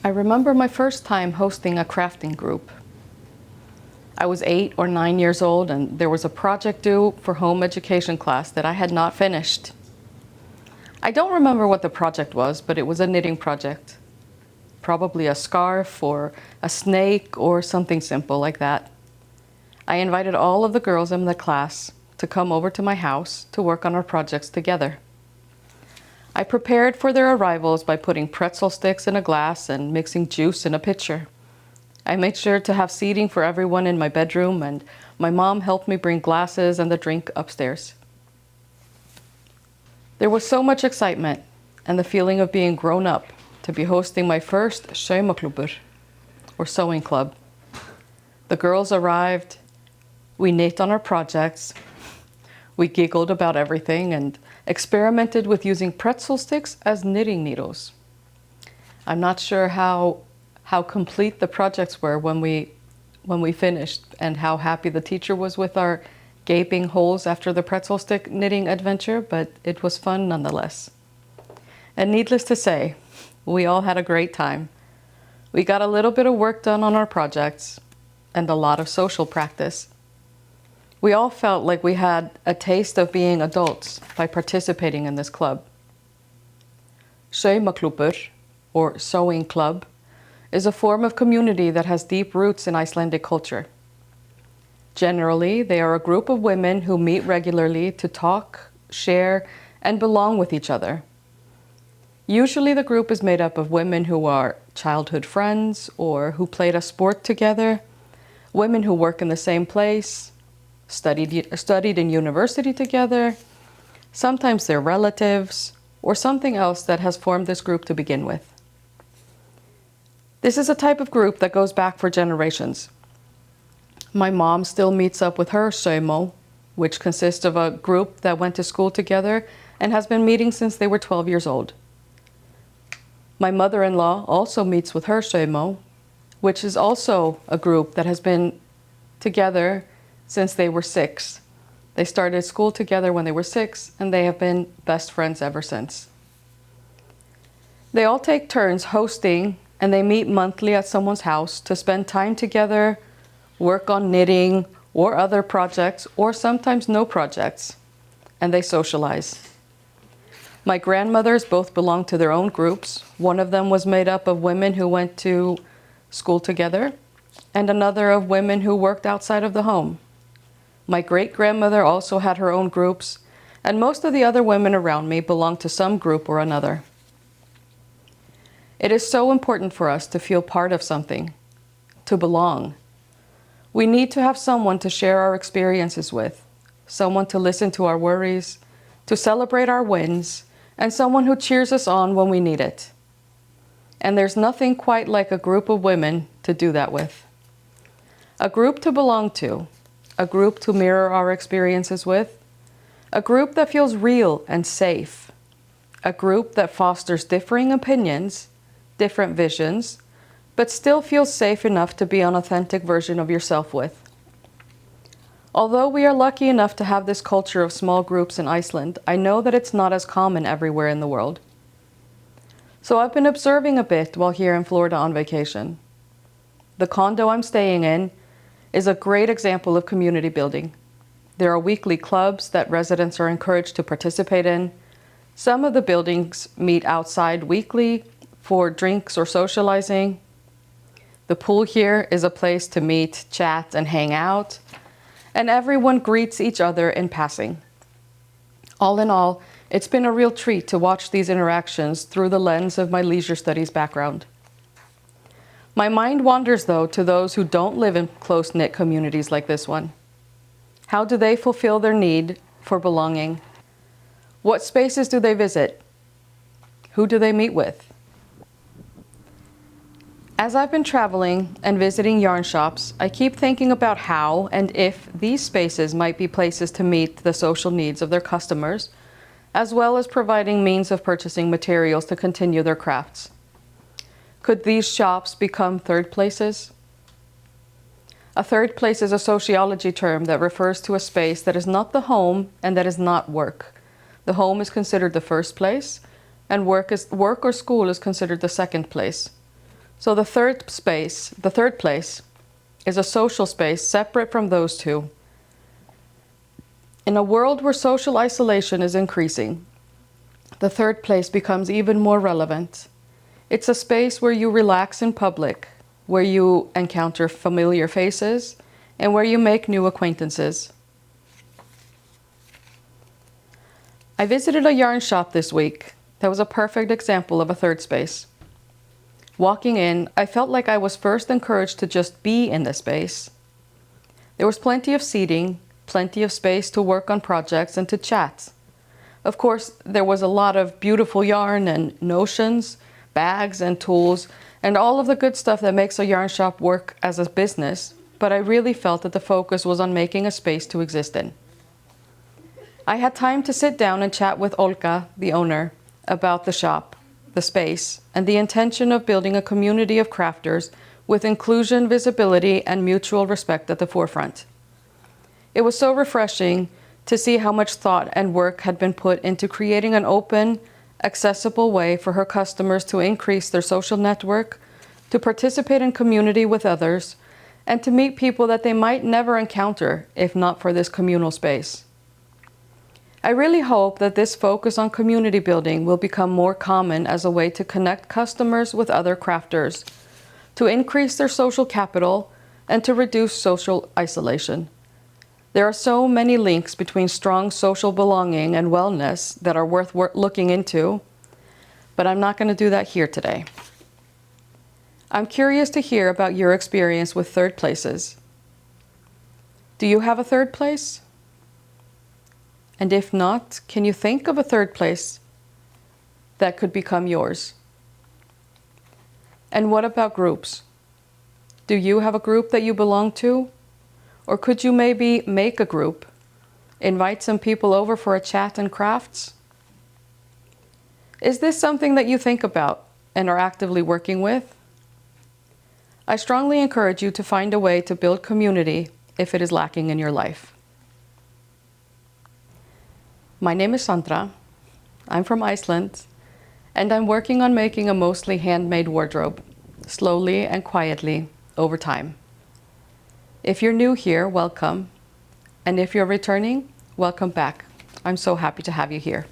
I remember my first time hosting a crafting group. I was 8 or 9 years old and there was a project due for home education class that I had not finished. I don't remember what the project was, but it was a knitting project. Probably a scarf or a snake or something simple like that. I invited all of the girls in the class to come over to my house to work on our projects together. I prepared for their arrivals by putting pretzel sticks in a glass and mixing juice in a pitcher. I made sure to have seating for everyone in my bedroom, and my mom helped me bring glasses and the drink upstairs. There was so much excitement and the feeling of being grown up to be hosting my first saumaklubbur, or sewing club. The girls arrived, we knit on our projects, we giggled about everything and experimented with using pretzel sticks as knitting needles. I'm not sure how complete the projects were when we finished, and how happy the teacher was with our gaping holes after the pretzel stick knitting adventure, but it was fun nonetheless. And needless to say, we all had a great time. We got a little bit of work done on our projects and a lot of social practice. We all felt like we had a taste of being adults by participating in this club. Saumaklubbur, or sewing club, is a form of community that has deep roots in Icelandic culture. Generally, they are a group of women who meet regularly to talk, share, and belong with each other. Usually the group is made up of women who are childhood friends or who played a sport together, women who work in the same place, studied in university together, sometimes they're relatives, or something else that has formed this group to begin with. This is a type of group that goes back for generations. My mom still meets up with her saumo, which consists of a group that went to school together and has been meeting since they were 12 years old. My mother-in-law also meets with her saumo, which is also a group that has been together since they were 6. They started school together when they were 6, and they have been best friends ever since. They all take turns hosting, and they meet monthly at someone's house to spend time together, work on knitting or other projects, or sometimes no projects, and they socialize. My grandmothers both belong to their own groups. One of them was made up of women who went to school together, and another of women who worked outside of the home. My great-grandmother also had her own groups, and most of the other women around me belonged to some group or another. It is so important for us to feel part of something, to belong. We need to have someone to share our experiences with, someone to listen to our worries, to celebrate our wins, and someone who cheers us on when we need it. And there's nothing quite like a group of women to do that with. A group to belong to, a group to mirror our experiences with, a group that feels real and safe, a group that fosters differing opinions, different visions, but still feels safe enough to be an authentic version of yourself with. Although we are lucky enough to have this culture of small groups in Iceland, I know that it's not as common everywhere in the world. So I've been observing a bit while here in Florida on vacation. The condo I'm staying in is a great example of community building. There are weekly clubs that residents are encouraged to participate in. Some of the buildings meet outside weekly for drinks or socializing. The pool here is a place to meet, chat, and hang out, and everyone greets each other in passing. All in all, it's been a real treat to watch these interactions through the lens of my leisure studies background. My mind wanders, though, to those who don't live in close-knit communities like this one. How do they fulfill their need for belonging? What spaces do they visit? Who do they meet with? As I've been traveling and visiting yarn shops, I keep thinking about how and if these spaces might be places to meet the social needs of their customers, as well as providing means of purchasing materials to continue their crafts. Could these shops become third places? A third place is a sociology term that refers to a space that is not the home and that is not work. The home is considered the first place, and work or school is considered the second place. So the third place, is a social space separate from those two. In a world where social isolation is increasing, the third place becomes even more relevant. It's a space where you relax in public, where you encounter familiar faces, and where you make new acquaintances. I visited a yarn shop this week that was a perfect example of a third space. Walking in, I felt like I was first encouraged to just be in the space. There was plenty of seating, plenty of space to work on projects and to chat. Of course, there was a lot of beautiful yarn and notions, bags and tools, and all of the good stuff that makes a yarn shop work as a business, but I really felt that the focus was on making a space to exist in. I had time to sit down and chat with Olga, the owner, about the shop, the space, and the intention of building a community of crafters with inclusion, visibility, and mutual respect at the forefront. It was so refreshing to see how much thought and work had been put into creating an open, accessible way for her customers to increase their social network, to participate in community with others, and to meet people that they might never encounter if not for this communal space. I really hope that this focus on community building will become more common as a way to connect customers with other crafters, to increase their social capital, and to reduce social isolation. There are so many links between strong social belonging and wellness that are worth looking into, but I'm not going to do that here today. I'm curious to hear about your experience with third places. Do you have a third place? And if not, can you think of a third place that could become yours? And what about groups? Do you have a group that you belong to? Or could you maybe make a group? Invite some people over for a chat and crafts? Is this something that you think about and are actively working with? I strongly encourage you to find a way to build community if it is lacking in your life. My name is Sandra. I'm from Iceland, and I'm working on making a mostly handmade wardrobe, slowly and quietly over time. If you're new here, welcome. And if you're returning, welcome back. I'm so happy to have you here.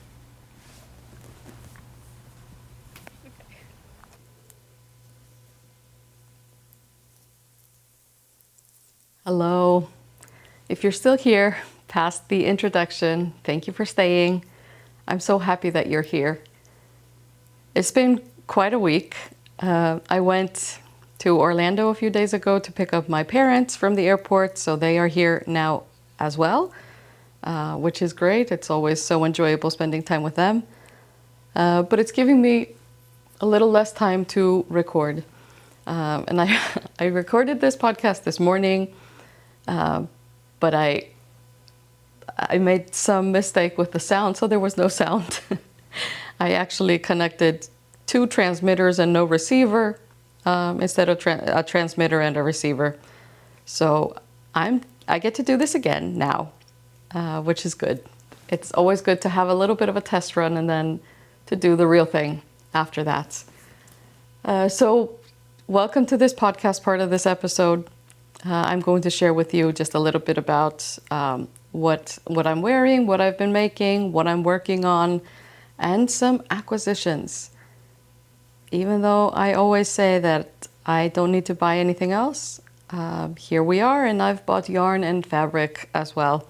Hello. If you're still here, past the introduction, thank you for staying. I'm so happy that you're here. It's been quite a week. I went to Orlando a few days ago to pick up my parents from the airport, so they are here now as well, which is great. It's always so enjoyable spending time with them. But it's giving me a little less time to record. And I recorded this podcast this morning, but I made some mistake with the sound, so there was no sound. I actually connected two transmitters and no receiver instead of a transmitter and a receiver. So I get to do this again now, which is good. It's always good to have a little bit of a test run and then to do the real thing after that. So welcome to this podcast part of this episode. I'm going to share with you just a little bit about what I'm wearing, what I've been making, what I'm working on, and some acquisitions. Even though I always say that I don't need to buy anything else, here we are, and I've bought yarn and fabric as well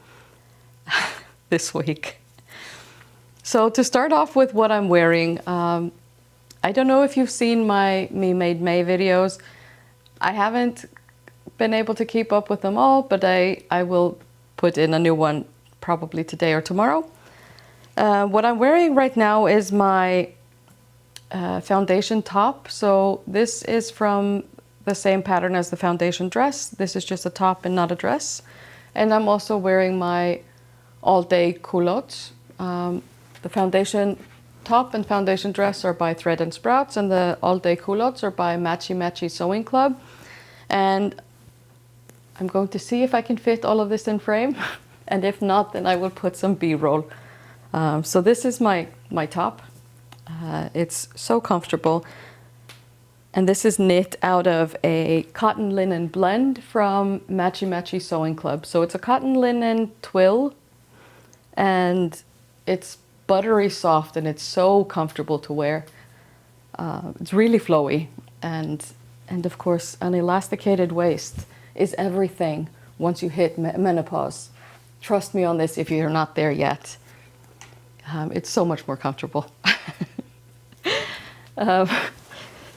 this week. So to start off with what I'm wearing, I don't know if you've seen my Me Made May videos. I haven't been able to keep up with them all, but I will put in a new one probably today or tomorrow. What I'm wearing right now is my foundation top. So this is from the same pattern as the foundation dress. This is just a top and not a dress. And I'm also wearing my all-day culottes. The foundation top and foundation dress are by Thread and Sprouts, and the all-day culottes are by Matchy Matchy Sewing Club. And I'm going to see if I can fit all of this in frame, and if not, then I will put some B-roll. So this is my top. It's so comfortable. And this is knit out of a cotton linen blend from Matchy Matchy Sewing Club. So it's a cotton linen twill, and it's buttery soft, and it's so comfortable to wear. It's really flowy, and of course an elasticated waist is everything once you hit menopause. Trust me on this if you're not there yet. It's so much more comfortable.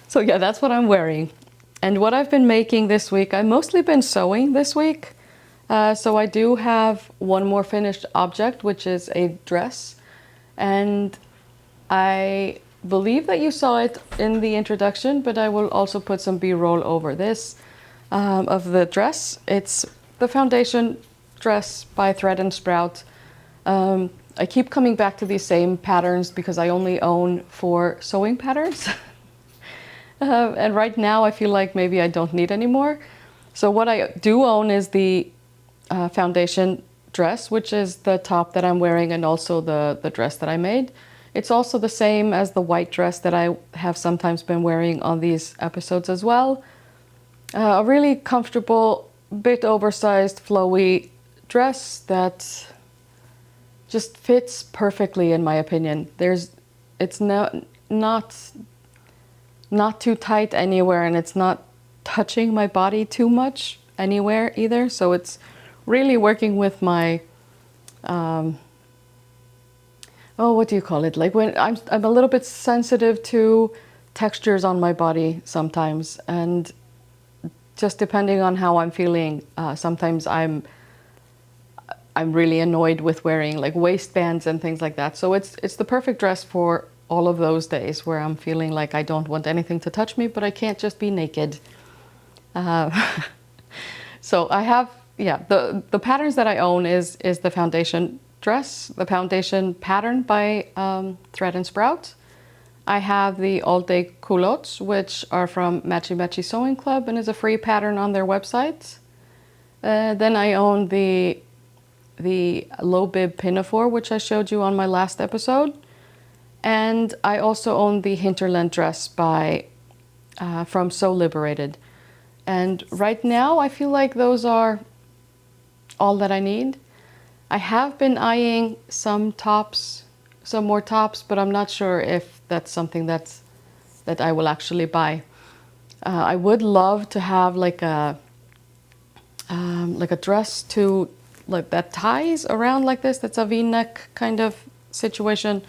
So yeah, that's what I'm wearing. And what I've been making this week, I've mostly been sewing this week. So I do have one more finished object, which is a dress. And I believe that you saw it in the introduction, but I will also put some B-roll over this of the dress. It's the foundation dress by Thread and Sprout. I keep coming back to these same patterns because I only own 4 sewing patterns. And right now I feel like maybe I don't need any more. So what I do own is the foundation dress, which is the top that I'm wearing, and also the dress that I made. It's also the same as the white dress that I have sometimes been wearing on these episodes as well. A really comfortable, bit oversized, flowy dress that just fits perfectly in my opinion. It's not too tight anywhere, and it's not touching my body too much anywhere either. So it's really working with my, what do you call it? Like when I'm a little bit sensitive to textures on my body sometimes, and just depending on how I'm feeling, sometimes I'm really annoyed with wearing like waistbands and things like that. So it's the perfect dress for all of those days where I'm feeling like I don't want anything to touch me, but I can't just be naked. So I have, the patterns that I own is the foundation dress, the foundation pattern by Thread and Sprout. I have the All Day Culottes, which are from Matchy Matchy Sewing Club and is a free pattern on their website. Then I own the low bib pinafore, which I showed you on my last episode. And I also own the Hinterland dress by from So Liberated. And right now I feel like those are all that I need. I have been eyeing some more tops, but I'm not sure if that's something that I will actually buy. I would love to have like a dress to like that ties around like this. That's a V-neck kind of situation.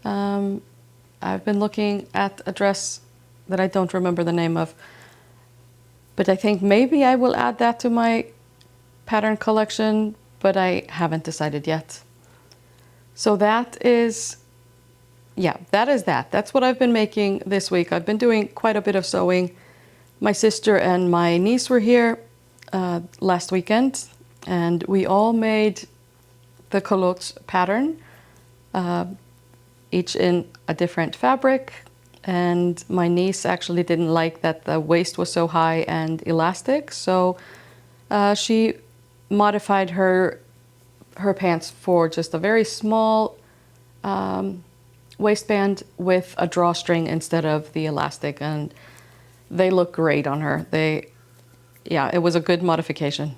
I've been looking at a dress that I don't remember the name of, but I think maybe I will add that to my pattern collection, but I haven't decided yet. So that is that. That's what I've been making this week. I've been doing quite a bit of sewing. My sister and my niece were here last weekend, and we all made the culottes pattern, each in a different fabric. And my niece actually didn't like that the waist was so high and elastic, so she modified her pants for just a very small waistband with a drawstring instead of the elastic, and they look great on her. It was a good modification.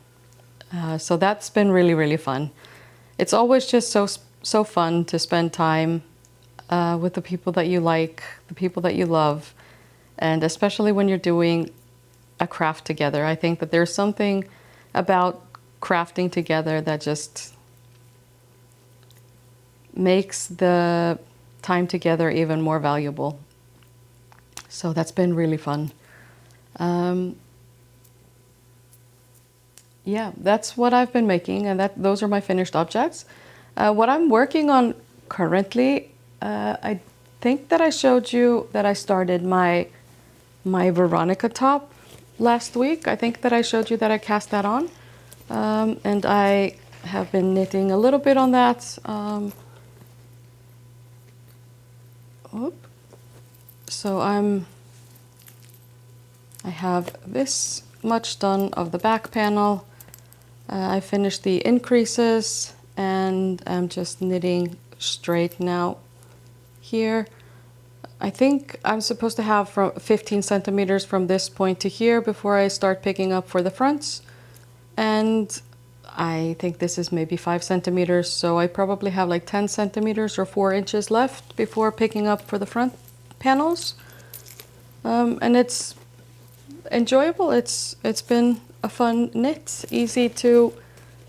So that's been really, really fun. It's always just so fun to spend time with the people that you like, the people that you love, and especially when you're doing a craft together. I think that there's something about crafting together that just makes the time together even more valuable. So that's been really fun. That's what I've been making, and those are my finished objects. What I'm working on currently, I think that I showed you that I started my Veronica top last week. I think that I showed you that I cast that on, and I have been knitting a little bit on that. So I have this much done of the back panel. I finished the increases, and I'm just knitting straight now here. I think I'm supposed to have from 15 centimeters from this point to here before I start picking up for the fronts. And I think this is maybe 5 centimeters, so I probably have like 10 centimeters or 4 inches left before picking up for the front panels. And it's enjoyable. It's been a fun knit, easy to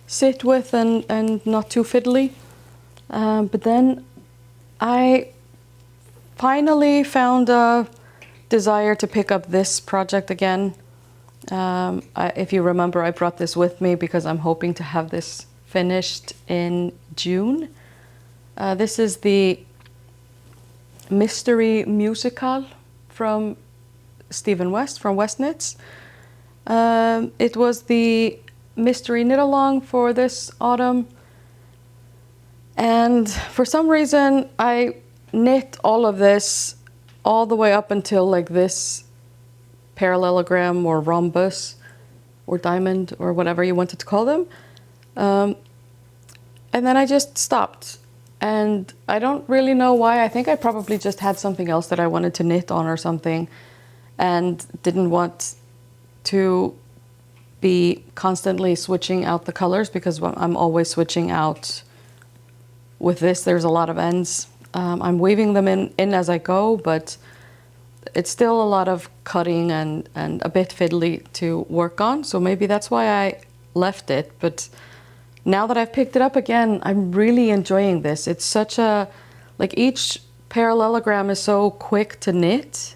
sit with and not too fiddly. But then I finally found a desire to pick up this project again. If you remember, I brought this with me because I'm hoping to have this finished in June. This is the Mystery Musical from Stephen West from West Knits. It was the mystery knit along for this autumn, and for some reason I knit all of this all the way up until like this parallelogram or rhombus or diamond or whatever you wanted to call them, and then I just stopped, and I don't really know why. I think I probably just had something else that I wanted to knit on or something and didn't want to be constantly switching out the colors, because I'm always switching out. With this, there's a lot of ends. I'm weaving them in as I go, but it's still a lot of cutting and a bit fiddly to work on. So maybe that's why I left it. But now that I've picked it up again, I'm really enjoying this. It's such a, like, each parallelogram is so quick to knit.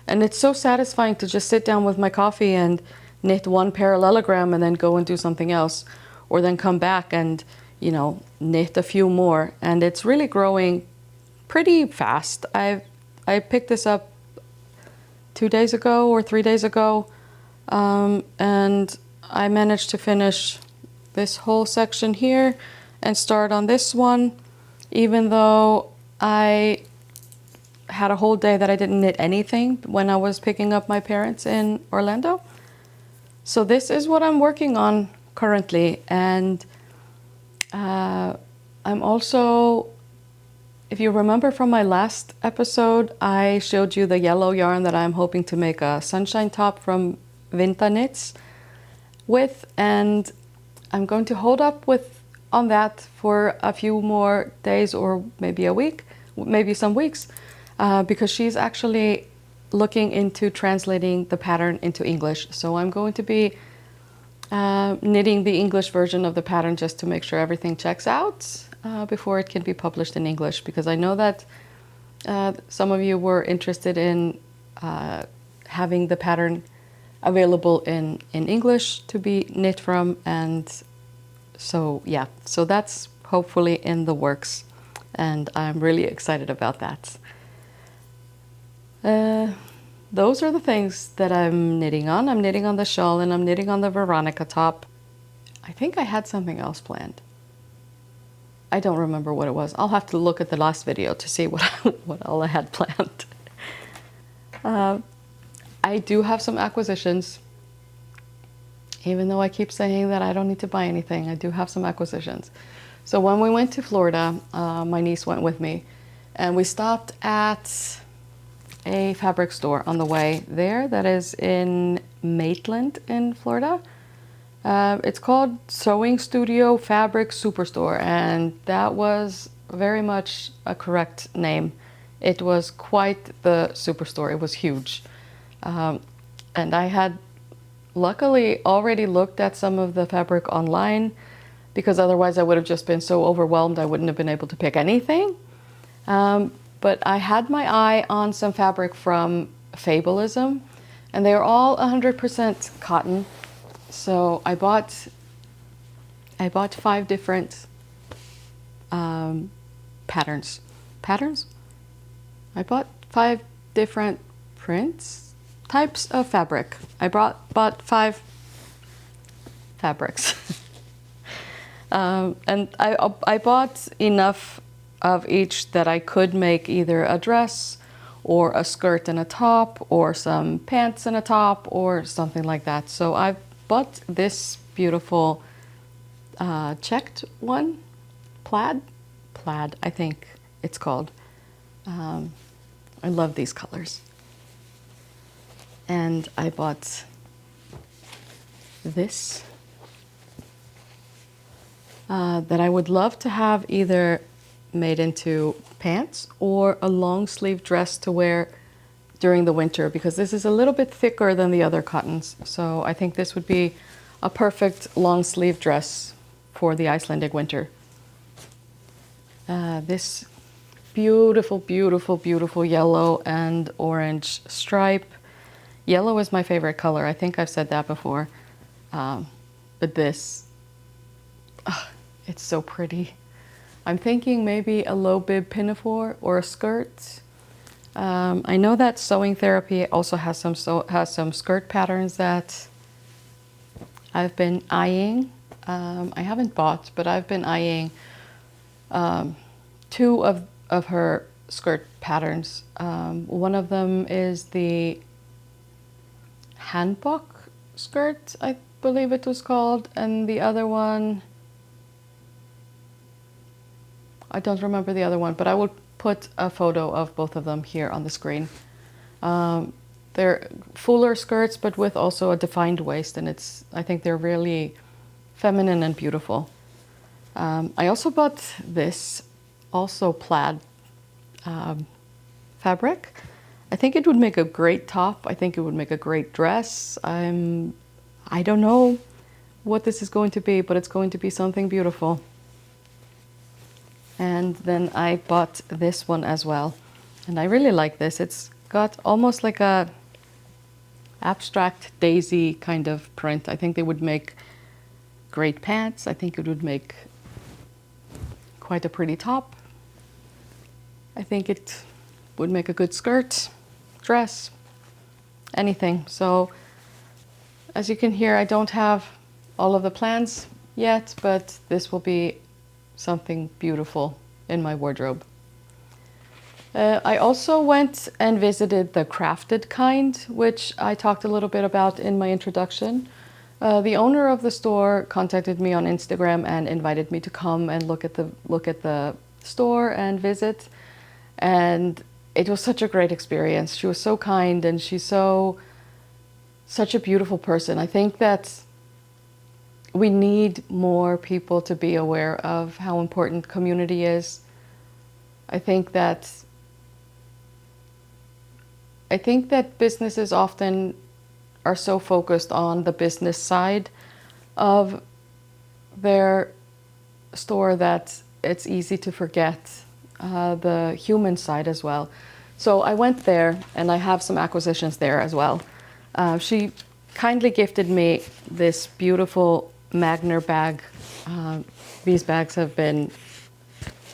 And it's so satisfying to just sit down with my coffee and knit one parallelogram and then go and do something else. Or then come back and, you know, knit a few more. And it's really growing pretty fast. I picked this up 2 days ago or 3 days ago. And I managed to finish this whole section here and start on this one, even though I had a whole day that I didn't knit anything when I was picking up my parents in Orlando. So this is what I'm working on currently. And I'm also, if you remember from my last episode, I showed you the yellow yarn that I'm hoping to make a sunshine top from Vinta Knits with, and I'm going to hold up on that for a few more days or maybe a week, maybe some weeks, because she's actually looking into translating the pattern into English. So I'm going to be knitting the English version of the pattern just to make sure everything checks out before it can be published in English, because I know that some of you were interested in having the pattern available in English to be knit from. And so yeah, so that's hopefully in the works, and I'm really excited about that. Those are the things that I'm knitting on. I'm knitting on the shawl and I'm knitting on the Veronica top. I think I had something else planned. I don't remember what it was. I'll have to look at the last video to see what all I had planned. I do have some acquisitions. Even though I keep saying that I don't need to buy anything, I do have some acquisitions. So when we went to Florida, my niece went with me, and we stopped at a fabric store on the way there that is in Maitland in Florida. It's called Sewing Studio Fabric Superstore, and that was very much a correct name. It was quite the superstore. It was huge. And I had luckily already looked at some of the fabric online, because otherwise I would have just been so overwhelmed I wouldn't have been able to pick anything. But I had my eye on some fabric from Fabulism, and they are all 100% cotton. So I bought 5 different patterns. I bought 5 different types of fabric. I bought 5 fabrics. And I bought enough of each that I could make either a dress or a skirt and a top, or some pants and a top, or something like that. So I bought this beautiful checked one, plaid I think it's called, I love these colors. And I bought this that I would love to have either made into pants or a long sleeve dress to wear during the winter, because this is a little bit thicker than the other cottons. So I think this would be a perfect long sleeve dress for the Icelandic winter. This beautiful, beautiful, beautiful yellow and orange stripe. Yellow is my favorite color. I think I've said that before. But this, it's so pretty. I'm thinking maybe a low bib pinafore or a skirt. I know that Sewing Therapy also has some skirt patterns that I've been eyeing. I haven't bought, but I've been eyeing two of her skirt patterns. One of them is the handbok skirt, I believe it was called, and the other one, I don't remember the other one, but I will put a photo of both of them here on the screen. They're fuller skirts, but with also a defined waist, and I think they're really feminine and beautiful. I also bought this, also plaid fabric. I think it would make a great top. I think it would make a great dress. I don't know what this is going to be, but it's going to be something beautiful. And then I bought this one as well. And I really like this. It's got almost like a abstract daisy kind of print. I think they would make great pants. I think it would make quite a pretty top. I think it would make a good skirt, dress, anything. So as you can hear, I don't have all of the plans yet, but this will be something beautiful in my wardrobe. I also went and visited the crafted kind, which I talked a little bit about in my introduction. The owner of the store contacted me on Instagram and invited me to come and look at the store and visit. And it was such a great experience. She was so kind, and she's such a beautiful person. I think that we need more people to be aware of how important community is. I think that businesses often are so focused on the business side of their store that it's easy to forget the human side as well. So I went there, and I have some acquisitions there as well. She kindly gifted me this beautiful Magner bag. These bags I've been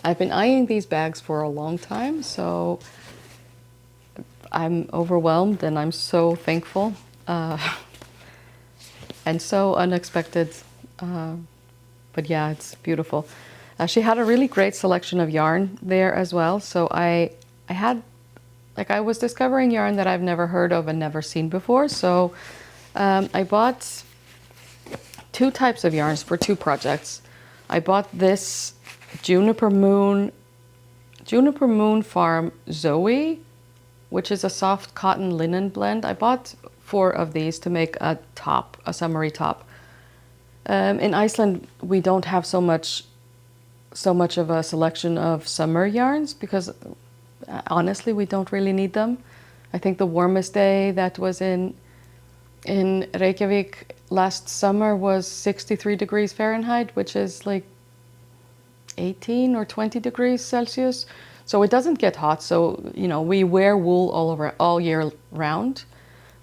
eyeing these bags for a long time, so I'm overwhelmed and I'm so thankful and so unexpected, but yeah, it's beautiful. She had a really great selection of yarn there as well, so I was discovering yarn that I've never heard of and never seen before, so I bought two types of yarns for two projects. I bought this Juniper Moon Farm Zoe, which is a soft cotton linen blend. I bought 4 of these to make a top, a summery top. In Iceland, we don't have so much of a selection of summer yarns because honestly, we don't really need them. I think the warmest day that was in Reykjavik last summer was 63 degrees Fahrenheit, which is like 18 or 20 degrees Celsius. So it doesn't get hot. So, we wear wool all year round.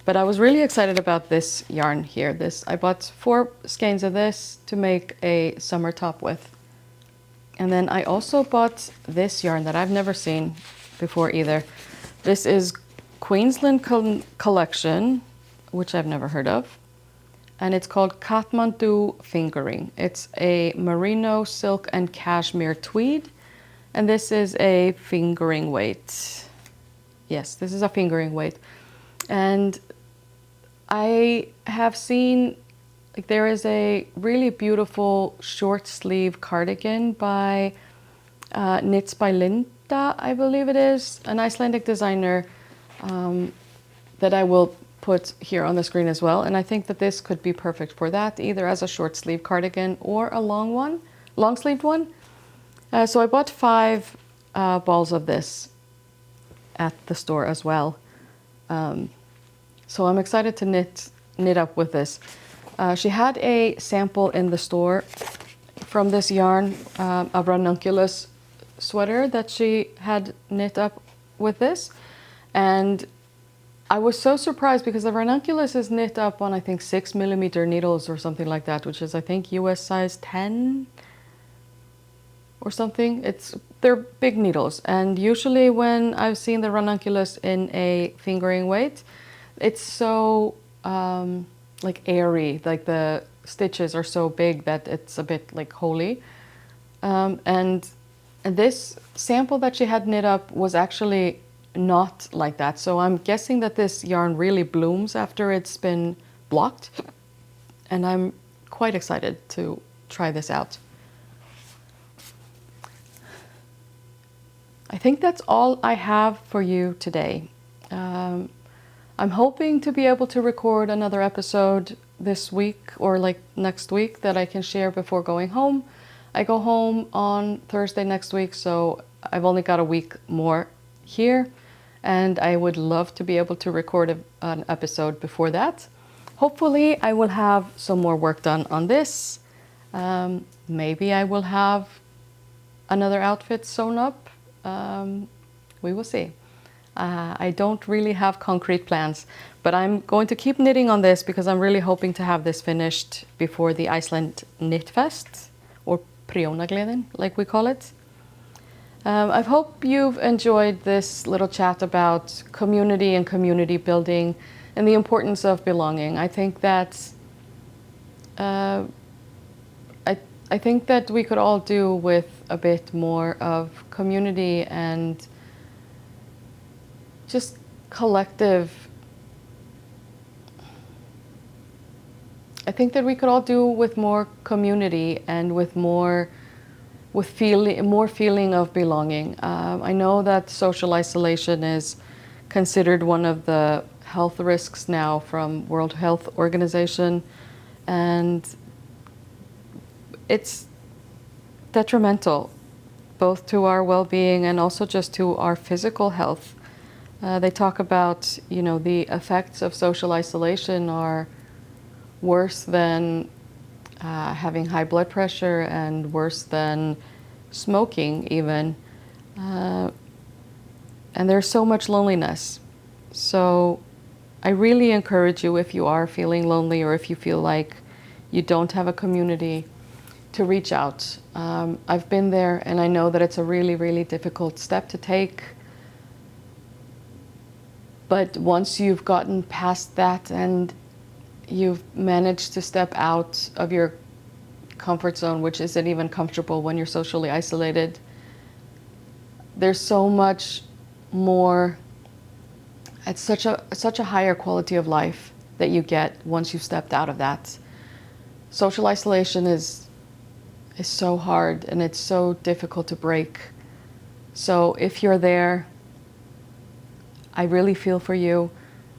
But I was really excited about this yarn here. I bought 4 skeins of this to make a summer top with. And then I also bought this yarn that I've never seen before either. This is Queensland Collection, which I've never heard of. And it's called Kathmandu Fingering. It's a merino, silk, and cashmere tweed. And this is a fingering weight. Yes, this is a fingering weight. And I have seen, there is a really beautiful short sleeve cardigan by Knits by I believe it is, an Icelandic designer that I will put here on the screen as well. And I think that this could be perfect for that, either as a short sleeve cardigan or a long sleeved one. So I bought 5 balls of this at the store as well. So I'm excited to knit up with this. She had a sample in the store from this yarn, a ranunculus sweater that she had knit up with this. And I was so surprised because the ranunculus is knit up on, I think, 6mm needles or something like that, which is, I think, US size 10 or something. They're big needles. And usually when I've seen the ranunculus in a fingering weight, it's so like airy, like the stitches are so big that it's a bit like holey. And this sample that she had knit up was actually not like that. So I'm guessing that this yarn really blooms after it's been blocked. And I'm quite excited to try this out. I think that's all I have for you today. I'm hoping to be able to record another episode this week or like next week that I can share before going home. I go home on Thursday next week, so I've only got a week more here, and I would love to be able to record an episode before that. Hopefully I will have some more work done on this. Maybe I will have another outfit sewn up. We will see. I don't really have concrete plans, but I'm going to keep knitting on this because I'm really hoping to have this finished before the Iceland Knit Fest, or Prjónagleðin, like we call it. I hope you've enjoyed this little chat about community and community building and the importance of belonging. I think that I think that we could all do with a bit more of community and just collective. I think that we could all do with more community and with more feeling of belonging. I know that social isolation is considered one of the health risks now from World Health Organization, and it's detrimental both to our well-being and also just to our physical health. They talk about, the effects of social isolation are worse than having high blood pressure and worse than smoking even. And there's so much loneliness. So I really encourage you, if you are feeling lonely or if you feel like you don't have a community, to reach out. I've been there and I know that it's a really, really difficult step to take. But once you've gotten past that and you've managed to step out of your comfort zone, which isn't even comfortable when you're socially isolated, there's so much more. It's such a higher quality of life that you get once you've stepped out of that. Social isolation is so hard and it's so difficult to break. So if you're there, I really feel for you.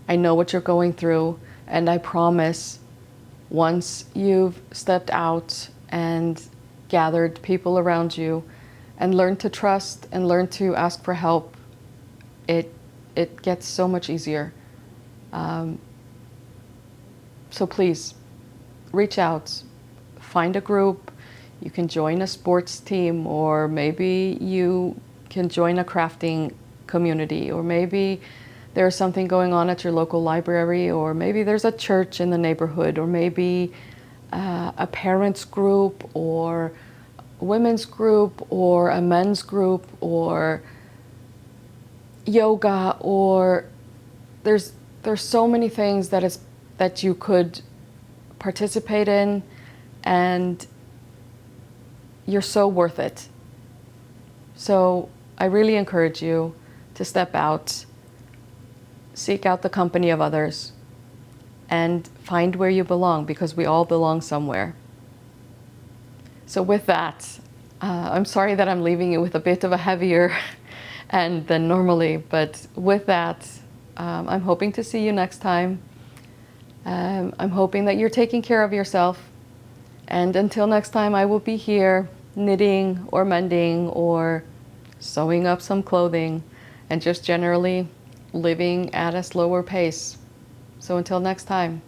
I know what you're going through, and I promise once you've stepped out and gathered people around you and learned to trust and learned to ask for help, it gets so much easier. So please reach out, find a group. You can join a sports team, or maybe you can join a crafting community, or maybe there's something going on at your local library, or maybe there's a church in the neighborhood, or maybe a parents group, or a women's group, or a men's group, or yoga, or there's so many things that you could participate in, and you're so worth it. So I really encourage you to step out, seek out the company of others, and find where you belong, because we all belong somewhere. So with that, I'm sorry that I'm leaving you with a bit of a heavier and than normally. But with that, I'm hoping to see you next time. I'm hoping that you're taking care of yourself. And until next time, I will be here knitting or mending or sewing up some clothing and just generally living at a slower pace. So until next time.